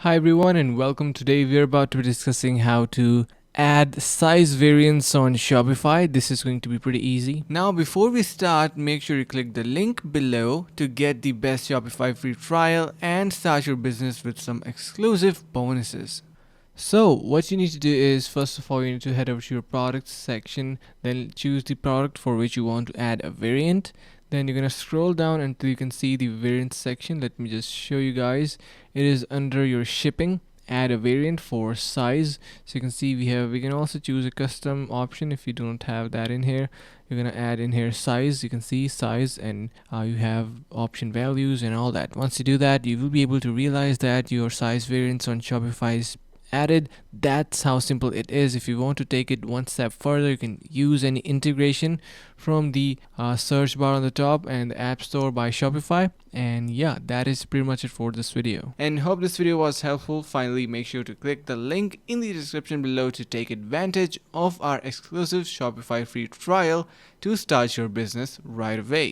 Hi everyone and welcome. Today we are about to be discussing how to add size variants on Shopify. This is going to be pretty easy. Now before we start, make sure you click the link below to get the best Shopify free trial and start your business with some exclusive bonuses. So what you need to do is, first of all, you need to head over to your products section, then choose the product for which you want to add a variant. Then you're going to scroll down until you can see the variant section. Let me just show you guys. It is under your shipping. Add a variant for size. So you can see we can also choose a custom option if you don't have that in here. You're gonna add in here size. You can see size, and you have option values and all that. Once you do that, you will be able to realize that your size variants on Shopify is added. That's how simple it is. If you want to take it one step further, you can use any integration from the search bar on the top and the App Store by Shopify. And yeah, that is pretty much it for this video, and hope this video was helpful. Finally, make sure to click the link in the description below to take advantage of our exclusive Shopify free trial to start your business right away.